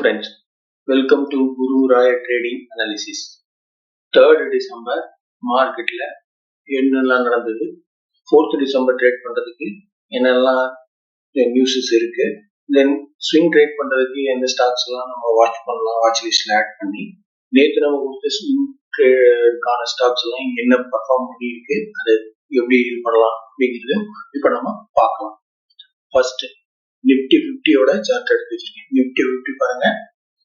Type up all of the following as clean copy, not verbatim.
friends, welcome to Guru Raya Trading Analysis. 3rd December மார்க்கெட்ல என்னெல்லாம் நடந்தது, 4th December ட்ரேட் பண்றதுக்கு என்னெல்லாம் நியூஸஸ் இருக்கு, தென் ஸ்விங் ட்ரேட் பண்றதுக்கு எந்த ஸ்டாக்ஸ் எல்லாம் நம்ம வாட்ச் பண்ணலாம், வாட்ச் லிஸ்ட்ல ஆட் பண்ணி, நேற்று நம்ம கொடுத்த ஸ்விங் ட்ரேடுக்கான ஸ்டாக்ஸ் எல்லாம் என்ன பர்ஃபார்ம் பண்ணி இருக்கு, அது எப்படி இது பண்ணலாம் அப்படிங்கிறது இப்ப நம்ம பார்க்கலாம். ஃபர்ஸ்ட் நிப்டி 50யோட சார்ட் எடுத்து வச்சிருக்கேன். நிப்டி 50 பாருங்க,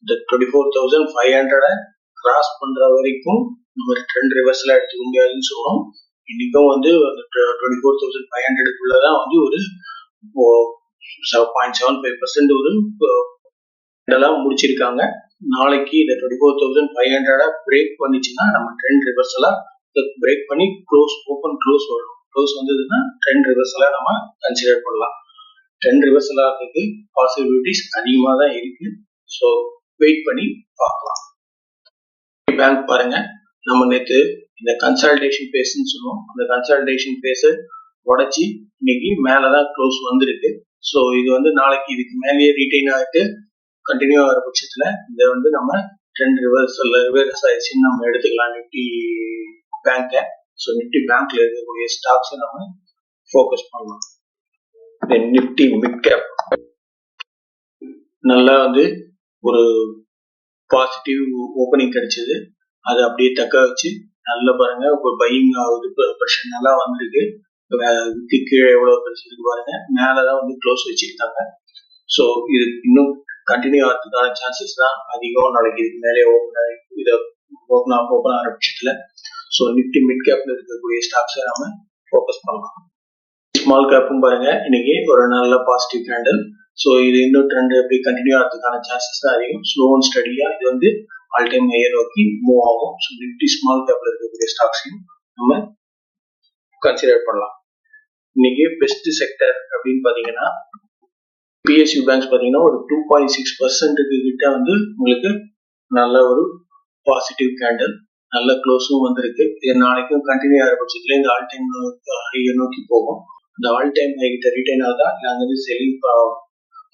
இந்த 24,500 கிராஸ் பண்ற வரைக்கும் நம்ம ட்ரெண்ட் ரிவர்ஸ்ல எடுத்துக்க முடியாதுன்னு சொன்னோம். இன்னைக்கும் வந்து 24,500க்குள்ளதான் வந்து ஒரு 0.75% ஒரு இதெல்லாம் முடிச்சிருக்காங்க. நாளைக்கு இந்த 24,500 பிரேக் பண்ணிச்சுன்னா நம்ம ட்ரெண்ட் ரிவர்சலா பிரேக் பண்ணி ஓப்பன் க்ளோஸ் வரும். க்ளோஸ் வந்ததுன்னா ட்ரெண்ட் ரிவர்சலா நம்ம கன்சிடர் பண்ணலாம். ட்ரெண்ட் ரிவர்சல் ஆகிறதுக்கு பாசிபிலிட்டிஸ் அதிகமாக தான் இருக்கு. ஸோ வெயிட் பண்ணி பார்க்கலாம். பேங்க் பாருங்க, நம்ம நேற்று இந்த கன்சால்டேஷன் பேஸ்ன்னு சொல்லுவோம். அந்த கன்சால்டேஷன் பேஸை உடைச்சி இன்னைக்கு மேலதான் க்ளோஸ் வந்திருக்கு. ஸோ இது வந்து நாளைக்கு இதுக்கு மேலேயே ரீட்டைன் ஆகிட்டு கண்டினியூ ஆகிற பட்சத்துல இதை வந்து நம்ம ட்ரெண்ட் ரிவர்ஸ் ஆயிடுச்சுன்னு நம்ம எடுத்துக்கலாம் நிப்டி பேங்கை. ஸோ நிப்டி பேங்க்ல இருக்கக்கூடிய ஸ்டாக்ஸை நம்ம ஃபோக்கஸ் பண்ணலாம். நிப்டி மிட் கேப் நல்லா வந்து ஒரு பாசிட்டிவ் ஓப்பனிங் கிடைச்சது. அதை அப்படியே தக்க வச்சு நல்லா பாருங்க, இப்போ பையிங் ஆகுது, ப்ரெஷர் நல்லா வந்திருக்கு. கீழே எவ்வளவு கிடைச்சிருக்கு பாருங்க, மேலதான் வந்து க்ளோஸ் வச்சிருக்காங்க. ஸோ இது இன்னும் கண்டினியூ ஆகிறதுக்கான சான்சஸ் தான் அதிகம். நாளைக்கு இதுக்கு மேலே ஓப்பன் ஆகிற பட்சத்துல ஸோ நிப்டி மிட் கேப்ல இருக்கக்கூடிய ஸ்டாக்ஸை நம்ம ஃபோக்கஸ் பண்ணலாம். ஸ்மால் கேப்பும் பாருங்க, இன்னைக்கு ஒரு நல்ல பாசிட்டிவ் கேண்டல். ஸோ இது இன்னும் ட்ரெண்ட் எப்படி கண்டினியூ ஆகிறதுக்கான சான்சஸ் தான் அதிகம். ஸ்லோ அண்ட் ஸ்டடியா இது வந்து ஆல் டைம் ஹையர் நோக்கி மூவ் ஆகும். ஸோ நிப்டி ஸ்மால் கேப்ல இருக்கக்கூடிய ஸ்டாக்ஸையும் நம்ம கன்சிடர் பண்ணலாம். இன்னைக்கு பெஸ்ட் செக்டர் அப்படின்னு பாத்தீங்கன்னா பிஎஸ்யூ பேங்க்ஸ் பாத்தீங்கன்னா ஒரு 2.6% கிட்ட வந்து உங்களுக்கு நல்ல ஒரு பாசிட்டிவ் கேண்டல், நல்ல க்ளோஸும் வந்திருக்கு. இது நாளைக்கும் கண்டினியூ ஆகிற பட்சத்துல இந்த ஆல் டைம் ஹையர் நோக்கி போகும். இந்த ஆல் டைம் ஹை கிட்ட ரிட்டைன் ஆகுதா இல்லை அங்க வந்து செல்லிங்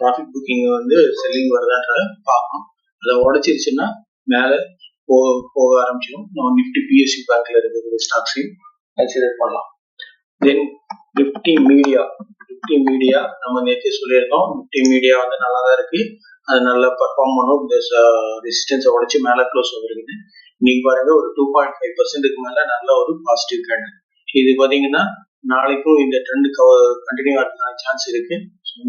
ப்ராஃபிட் புக்கிங் வந்து செல்லிங் வருதான்றத பார்க்கணும். அதை உடைச்சிருச்சுன்னா மேல போக ஆரம்பிச்சிடும். நம்ம நிப்டி பிஎஸ்யூ பேங்க்ல இருக்கக்கூடிய ஸ்டாக்ஸையும் கன்சிடர் பண்ணலாம். தென் நிப்டி மீடியா நம்ம நேற்று சொல்லியிருக்கோம். நிப்டி மீடியா வந்து நல்லா தான் இருக்கு, அது நல்லா பர்ஃபார்ம் பண்ணும். இந்த ரெசிஸ்டன்ஸை உடைச்சு மேல க்ளோஸ் வந்துருக்குது. இன்னைக்கு பாருங்க ஒரு 2.5%க்கு மேல நல்ல ஒரு பாசிட்டிவ் கேண்டல். இது பாத்தீங்கன்னா நாளைக்கும் இந்த ட்ரெண்ட் கண்டினியூ ஆகிறதுக்கான சான்ஸ் இருக்கு.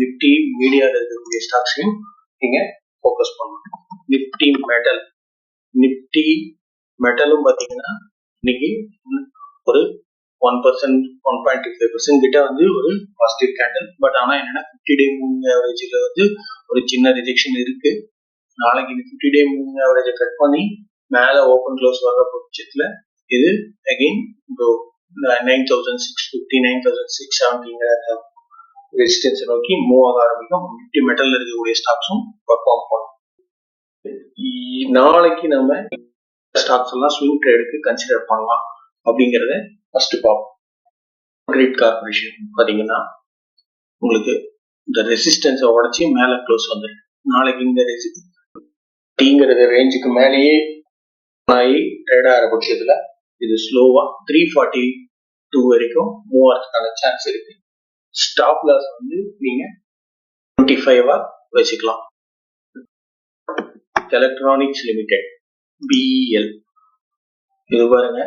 நிப்டி மீடியால இருக்கக்கூடிய ஸ்டாக்ஸையும் நீங்க ஃபோக்கஸ் பண்ணணும். நிப்டி மெட்டலும் பாத்தீங்கன்னா இன்னைக்கு ஒரு 1%, 1.25% கிட்ட வந்து ஒரு பாசிட்டிவ் கேண்டல். பட் ஆனா என்னன்னா 50 டே மூவிங் ஆவரேஜ்ல வந்து ஒரு சின்ன ரிஜெக்ஷன் இருக்கு. நாளைக்கு இந்த 50 டே மூவிங் ஆவரேஜை கட் பண்ணி மேல ஓப்பன் க்ளோஸ் வர்ற பட்சத்துல இது அகைன் 9,650, 9,670 ரெசிஸ்டன்ஸ் நோக்கி மூவ் ஆக ஆரம்பிக்கும். நிப்டி மெட்டல்ல இருக்கக்கூடிய ஸ்டாக்ஸும் பர்ஃபார்ம் பண்ணும். நாளைக்கு நம்ம ஸ்டாக்ஸ் எல்லாம் ஸ்விங் ட்ரேடுக்கு கன்சிடர் பண்ணலாம் அப்படிங்கறத ஃபர்ஸ்ட் பார்ப்போம். கிரேட் கார்பரேஷன் பாத்தீங்கன்னா உங்களுக்கு இந்த ரெசிஸ்டன்ஸை உடைச்சி மேல க்ளோஸ் வந்துருக்கு. நாளைக்கு இந்த ரெசிஸ்டன்ஸ் ரேஞ்சுக்கு மேலேயே ஆகி ட்ரேட் ஆகிற பட்சத்துல இது ஸ்லோவா 342 வரைக்கும் மூவ் ஆகிறதுக்கான சான்ஸ் இருக்கு. ஸ்டாப் லாஸ் வந்து நீங்க 25 வச்சுக்கலாம். எலக்ட்ரானிக்ஸ் லிமிடெட் BEL இது பாருங்க,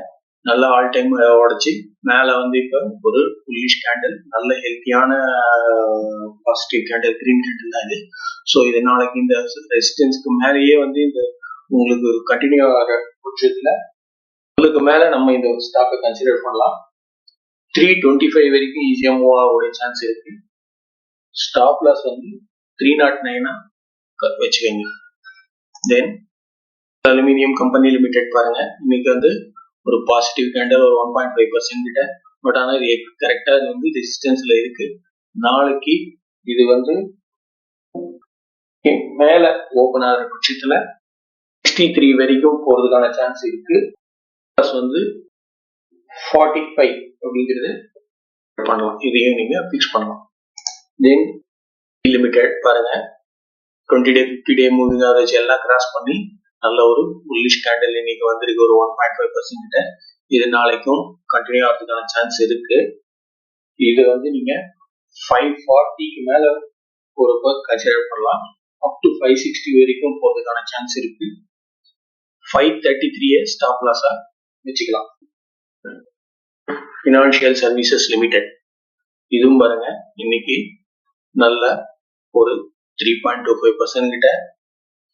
நல்ல ஆல் டைம் உடைச்சு மேல வந்து இப்ப ஒரு புல்லிஷ் கேண்டல், நல்ல ஹெல்த்தியான பாசிட்டிவ் கேண்டல், கிரீன் கேண்டல் தான் இது. ஸோ இது நாளைக்கு இந்த ரெசிஸ்டன்ஸ்க்கு மேலேயே வந்து இந்த உங்களுக்கு கண்டினியூ ஆகிற பட்சத்துல உங்களுக்கு மேல நம்ம இந்த ஸ்டாக்கை கன்சிடர் பண்ணலாம். 325 வரைக்கும் ஈஸியா மூவ் ஆகக்கூடிய சான்ஸ் இருக்கு. ஸ்டாப் லாஸ் வந்து 309 வச்சுக்கோங்க. தென் அலுமினியம் கம்பெனி லிமிடெட் பாருங்க, இன்னைக்கு வந்து ஒரு பாசிட்டிவ் கேண்டல் ஒரு 1.5% கிட்ட. பட் ஆனா இது கரெக்டா இது வந்து ரெசிஸ்டன்ஸ்ல இருக்கு. நாளைக்கு இது வந்து மேல ஓபன் ஆகிற பட்சத்துல 63 வரைக்கும் போறதுக்கான சான்ஸ் இருக்கு. பிளஸ் வந்து 45 அப்படிங்கிறது பண்ணலாம். இதையும் நீங்க பிக்ஸ் பண்ணலாம். தென் லிமிடெட் பாருங்க, 20 டே 50 டே மூவிங் ஆவரேஜ் எல்லாம் கிராஸ் பண்ணி நல்ல ஒரு புல்லிஷ் கேண்டில் இன்னைக்கு வந்திருக்கு ஒரு 1.5% கிட்ட. இது நாளைக்கும் கண்டினியூ ஆகிறதுக்கான சான்ஸ் இருக்கு. இது வந்து நீங்க 540க்கு மேல ஒரு கன்சிடர் பண்ணலாம். அப் டு 560 வரைக்கும் போறதுக்கான சான்ஸ் இருக்கு. 533 ஸ்டாப் லாஸா வச்சுக்கலாம். ஃபினான்ஷியல் சர்வீசஸ் லிமிடெட் இதுவும் பாருங்க இன்னைக்கு நல்ல ஒரு 3.25% கிட்ட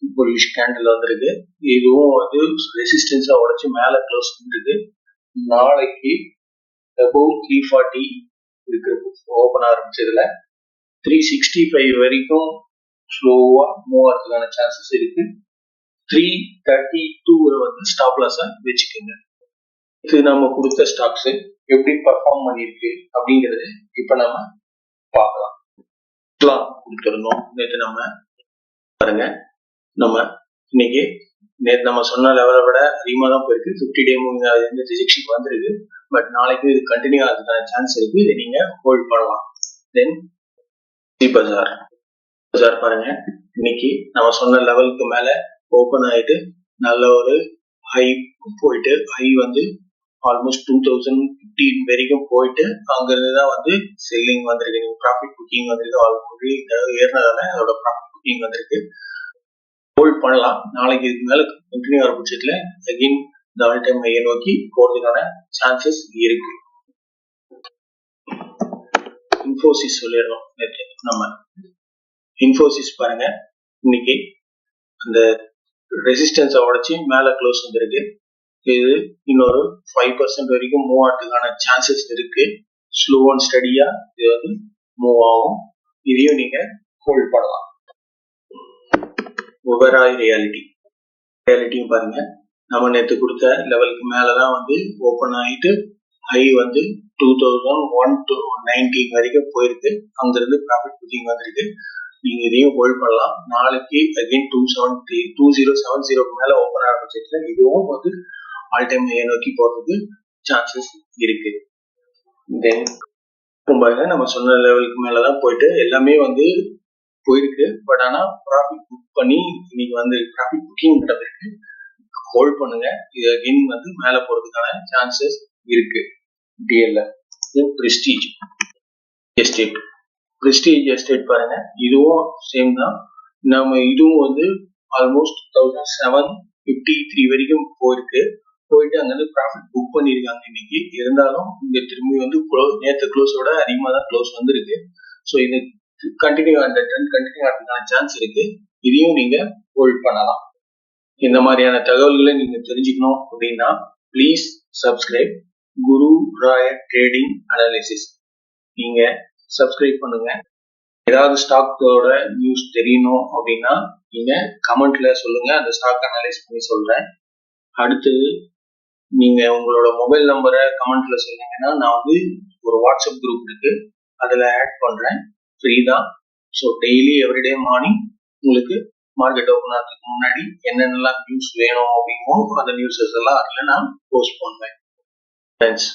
புல்லிஷ் கேண்டில் வந்திருக்கு. இதுவும் வந்து ரெசிஸ்டன்ஸா உடைச்சு மேல க்ளோஸ் பண்ணிருக்கு. நாளைக்கு above 340 இருக்கு ஓபன் ஆரம்பிச்சதுல 365 வரைக்கும் ஸ்லோவா மூவ் ஆகிறதுக்கான சான்சஸ் இருக்கு. 332 வந்து ஸ்டாப் லாஸா வச்சுக்கோங்க. இது நம்ம கொடுத்த ஸ்டாக்ஸ் எப்படி பர்ஃபார்ம் பண்ணிருக்கு அப்படிங்கறது இப்ப நம்ம பார்க்கலாம். கொடுத்துருந்தோம் நேற்று நம்ம பாருங்க. நம்ம இன்னைக்கு நேற்று நம்ம சொன்ன லெவலை விட அதிகமாக தான் போயிருக்கு. 50 டே மூவிங் ஆகுது ரிஜெக்ஷன் வந்திருக்கு. பட் நாளைக்கு இது கண்டினியூ ஆகிறதுக்கான சான்ஸ் இருக்கு. இதை நீங்க ஹோல்ட் பண்ணலாம். தென் பஜார் பாருங்க இன்னைக்கு நம்ம சொன்ன லெவலுக்கு மேல ஓபன் ஆயிட்டு நல்ல ஒரு ஹை போயிட்டு ஹை வந்து ஆல்மோஸ்ட் 2015 வரைக்கும் போயிட்டு அங்கிருந்து தான் வந்து செல்லிங் வந்திருக்கு. ப்ராஃபிட் புக்கிங் வந்திருக்கு. ஆல்ரெடி ஏறினதால அதோட ப்ராஃபிட் புக்கிங் வந்திருக்கு. ஹோல்ட் பண்ணலாம். நாளைக்கு இதுக்கு மேல கண்டினியூ ஆகிற பட்சத்துல அகைன் இந்த ஆல் டைம் ஹையை நோக்கி போறதுக்கான சான்சஸ் இருக்கு. இன்ஃபோசிஸ் சொல்லிடுறோம். நம்ம இன்ஃபோசிஸ் பாருங்க இன்னைக்கு அந்த ரெசிஸ்டன்ஸை உடைச்சு மேல க்ளோஸ் வந்திருக்கு. இது இன்னொரு 5% வரைக்கும் மூவ் ஆகிறதுக்கான சான்சஸ் இருக்கு. ஸ்லோ அண்ட் ஸ்டடியா இது வந்து மூவ் ஆகும். இதையும் நீங்க ஹோல்ட் பண்ணலாம். ஓவராய் ரியாலிட்டியும் பாருங்க நம்ம நேற்று கொடுத்த லெவலுக்கு மேலதான் வந்து ஓபன் ஆகிட்டு ஹை வந்து 2001 வரைக்கும் போயிருக்கு. அங்கிருந்து ப்ராஃபிட் புக்கிங் வந்திருக்கு. நீங்க இதையும் ஹோல்ட் பண்ணலாம். நாளைக்கு அகைன் 2070 மேல ஓபன் ஆரம்பிச்சிருச்சு. இதுவும் வந்து ஆல் டைம் ஹையை நோக்கி போறதுக்கு சான்சஸ் இருக்கு. தென் பாருங்க நம்ம சொன்ன லெவலுக்கு மேலதான் போயிட்டு எல்லாமே வந்து போயிருக்கு. பட் ஆனா ப்ராஃபிட் புக் பண்ணி இன்னைக்கு வந்து ப்ராஃபிட் புக்கிங் நடந்திருக்கு. ஹோல்ட் பண்ணுங்க. இது அகைன் வந்து மேல போறதுக்கான சான்சஸ் இருக்கு. பிரஸ்டீஜ் எஸ்டேட் பாருங்க இதுவும் சேம் தான். நம்ம இதுவும் வந்து ஆல்மோஸ்ட் 1753 வரைக்கும் போயிட்டு அங்கிருந்து ப்ராஃபிட் புக் பண்ணிருக்காங்க இன்னைக்கு. இருந்தாலும் இங்க திரும்பி வந்து நேற்று க்ளோஸோட அதிகமா தான் க்ளோஸ் வந்திருக்கு. ஸோ இது கண்டினியூ ஆகிறதுக்கான சான்ஸ் இருக்கு. இதையும் நீங்க ஹோல்ட் பண்ணலாம். இந்த மாதிரியான தகவல்களை நீங்க தெரிஞ்சுக்கணும் அப்படின்னா please subscribe Guru Raya trading analysis. நீங்க சப்ஸ்கிரைப் பண்ணுங்க. ஏதாவது ஸ்டாக்கோட நியூஸ் தெரியணும் அப்படின்னா நீங்க கமெண்ட்ல சொல்லுங்க. அந்த ஸ்டாக் அனலைஸ் பண்ணி சொல்றேன். அடுத்தது நீங்க உங்களோட மொபைல் நம்பரை கமெண்ட்ல சொன்னீங்கன்னா நான் வந்து ஒரு வாட்ஸ்அப் குரூப் இருக்கு, அதுல ஆட் பண்றேன். ஃப்ரீ தான். ஸோ டெய்லி எவ்ரிடே மார்னிங் உங்களுக்கு மார்க்கெட் ஓப்பன் ஆகிறதுக்கு முன்னாடி என்னென்னலாம் நியூஸ் வேணும் அப்படிங்கோ அந்த நியூஸஸ் எல்லாம் அதில் நான் போஸ்ட் பண்ணுவேன். தேங்க்ஸ்.